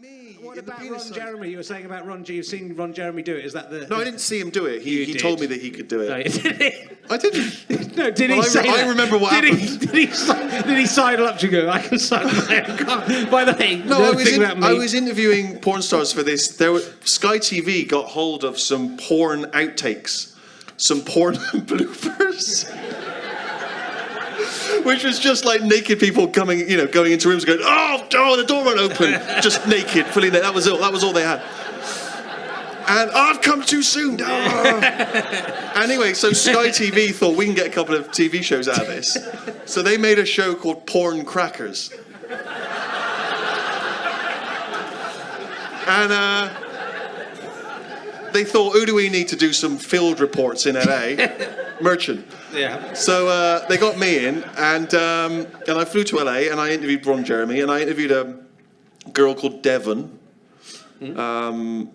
me. What about Ron Jeremy? You were saying about Ron. You've seen Ron Jeremy do it. Is that the? No, I didn't see him do it. He told me that he could do it. No, did he? I didn't. No, did he say that? I remember what happened. Did he sidle up to you and go, I can sidle my own car? By the way, no, I was interviewing porn stars for this. Sky TV got hold of some porn outtakes, some porn bloopers. Which was just like naked people going into rooms going, oh, the door won't open. Just naked, fully naked. That was all they had. And I've come too soon. Anyway, so Sky TV thought we can get a couple of TV shows out of this. So they made a show called Porn Crackers. And they thought, who do we need to do some field reports in LA? Merchant. Yeah. So they got me in, and I flew to LA, and I interviewed Ron Jeremy, and I interviewed a girl called Devon, and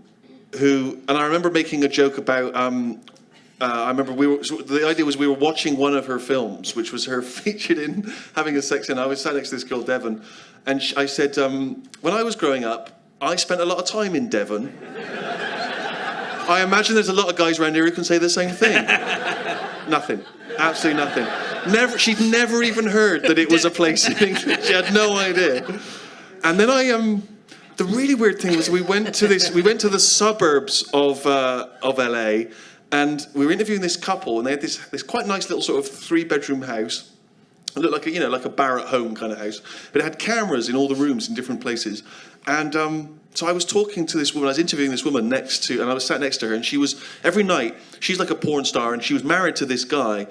I remember making a joke about. I remember the idea was we were watching one of her films, which was her featured in having a sex scene. I was sat next to this girl Devon, and I said, when I was growing up, I spent a lot of time in Devon. I imagine there's a lot of guys around here who can say the same thing. Nothing. Absolutely nothing. She'd never even heard that it was a place in England. She had no idea. And then the really weird thing was we went to the suburbs of LA, and we were interviewing this couple, and they had this quite nice little sort of 3-bedroom house. It looked like like a Barrett home kind of house, but it had cameras in all the rooms in different places. And so I was talking to this woman, I was interviewing this woman and I was sat next to her, and she was, every night, she's like a porn star, and she was married to this guy,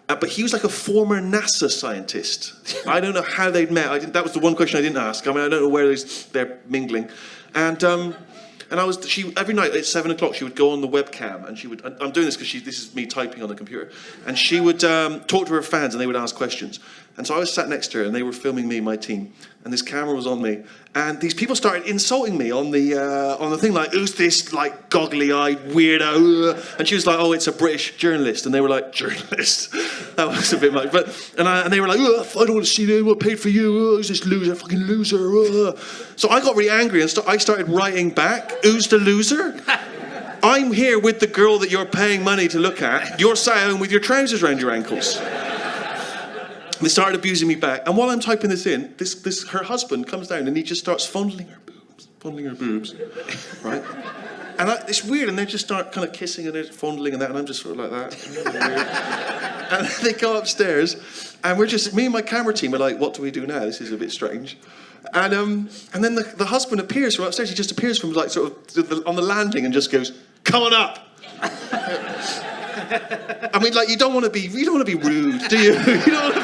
but he was like a former NASA scientist. I don't know how they'd met. That was the one question I didn't ask. I mean, I don't know where they're mingling. And every night at 7 o'clock, she would go on the webcam, and I'm doing this because this is me typing on the computer, and she would talk to her fans, and they would ask questions. And so I was sat next to her, and they were filming me and my team, and this camera was on me, and these people started insulting me on the thing, like, who's this, like, goggly-eyed weirdo? And she was like, oh, it's a British journalist, and they were like, journalist? That was a bit much, and they were like, oh, I don't want to see them, what paid for you, who's this loser, fucking loser? So I got really angry, and I started writing back, who's the loser? I'm here with the girl that you're paying money to look at, you're sat at home with your trousers around your ankles. They started abusing me back, and while I'm typing this in, her husband comes down and he just starts fondling her boobs, right? And it's weird, and they just start kind of kissing and they're fondling and that, and I'm just sort of like that. And they go upstairs, and me and my camera team are like, what do we do now? This is a bit strange. And then the husband appears from upstairs. He just appears from like sort of on the landing and just goes, come on up. I mean, like, you don't want to be rude, do you? You don't want to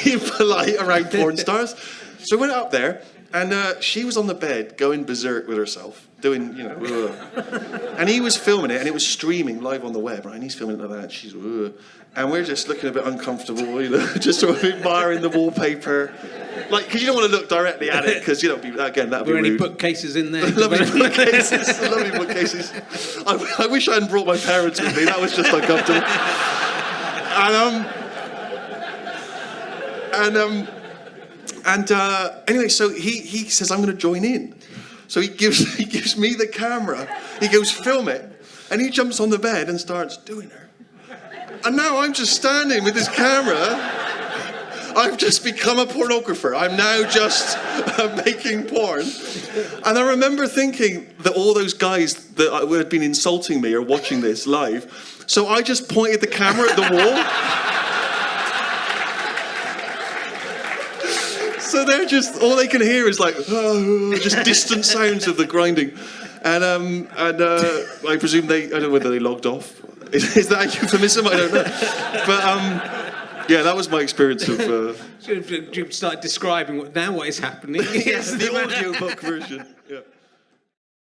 be polite around porn stars. So we went up there, and she was on the bed going berserk with herself, doing, and he was filming it, and it was streaming live on the web, right? And he's filming it like that, and she's, and we're just looking a bit uncomfortable, just sort of admiring the wallpaper. Like, because you don't want to look directly at it, because, that would be rude. Were any bookcases in there? Lovely bookcases. I wish I hadn't brought my parents with me. That was just uncomfortable. Anyway, so he says, I'm going to join in. So he gives me the camera. He goes, film it. And he jumps on the bed and starts doing her. And now I'm just standing with this camera. I've just become a pornographer. I'm now just making porn. And I remember thinking that all those guys that had been insulting me are watching this live. So I just pointed the camera at the wall. So they're just, all they can hear is like, just distant sounds of the grinding. And I presume I don't know whether they logged off. Is that a euphemism? I don't know. But yeah, that was my experience of. Should have started describing what is happening. Yes, the audiobook version. Yeah.